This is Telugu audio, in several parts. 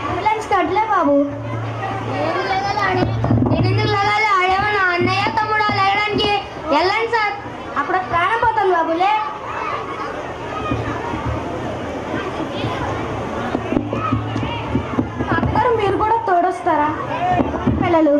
అంబులెన్స్ కట్టలే బాబు. నేను ఎందుకు లగాలి? ఆడేమన్నా అన్నయ్య తమ్ముడు లేయడానికి వెళ్ళండి సార్. అక్కడ ప్రాణం పోతుంది బాబులే. తాతగారు మీరు కూడా తోడొస్తారా? పిల్లలు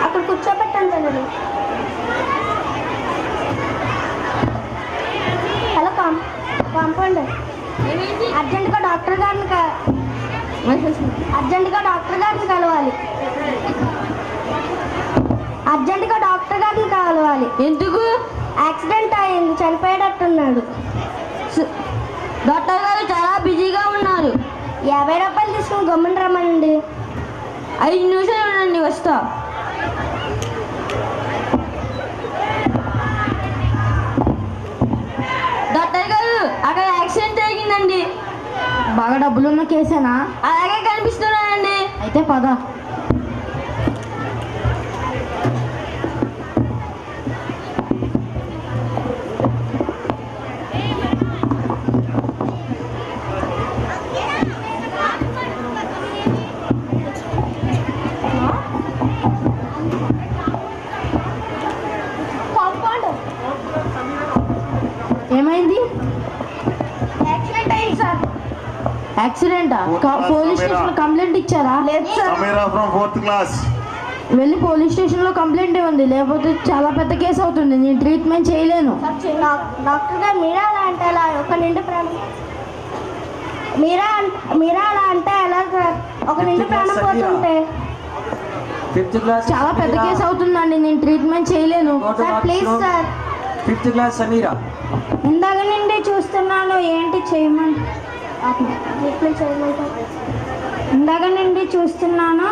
అక్కడ కూర్చోబెట్టండి పిల్లలు. హలో పంపండి. అర్జెంటుగా డాక్టర్ గారిని కలవాలి. అర్జెంటుగా డాక్టర్ గారిని కలవాలి. ఎందుకు? యాక్సిడెంట్ అయింది, చనిపోయేటట్టున్నాడు. డాక్టర్ గారు చాలా బిజీగా ఉన్నారు. 50 రూపాయలు తీసుకుని గమ్మున రమ్మనండి. 5 నిమిషాలు ఉండండి, వస్తా. డాక్టర్ గారు అక్కడ యాక్సిడెంట్ జరిగిందండి. బాగా డబ్బులున్న కేసేనా? అలాగే కనిపిస్తున్నానండి. అయితే పద. ఏమైంది? యాక్సిడెంట్ అయింది సార్. యాక్సిడెంటా? పోలీస్ స్టేషన్లో కంప్లైంట్ ఇచ్చారా? లేదు సార్. వెళ్ళి పోలీస్ స్టేషన్లో కంప్లైంట్ ఇవ్వండి, లేకపోతే చాలా పెద్ద కేసు అవుతుంది. నేను ట్రీట్మెంట్ చేయలేను. డాక్టర్ గారు మీరా అలా అంటే ఎలా? ఒక నిండు ప్రాణం మీరా అలా అంటే ఎలా సార్? ఒక నిండు ప్రాణం పోతుంటే చాలా పెద్ద కేసు అవుతుందండి. నేను ట్రీట్మెంట్ చేయలేను sir. Please sir. 5th class Sameera. ఇందాక నుండి చూస్తున్నాను, ఏంటి చేయమని ట్రీట్మెంట్ చేయమంటారు? ఇందాక నుండి చూస్తున్నాను,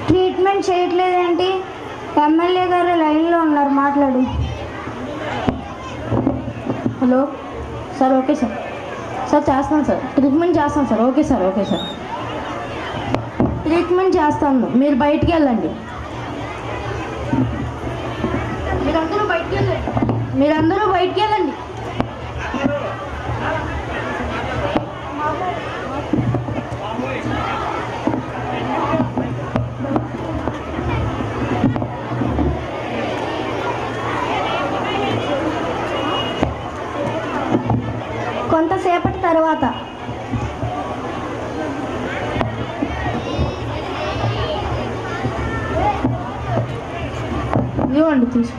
ట్రీట్మెంట్ చేయట్లేదేంటి? ఎమ్మెల్యే గారు లైన్లో ఉన్నారు, మాట్లాడు. Hello sir. Okay sir. చేస్తాను సార్, ట్రీట్మెంట్ చేస్తాను సార్. Okay sir. ట్రీట్మెంట్ చేస్తాను, మీరు బయటికి వెళ్ళండి. మీరందరూ బయటికి వెళ్ళండి. కొంతసేపటి తర్వాత ఇవ్వండి, తీసు.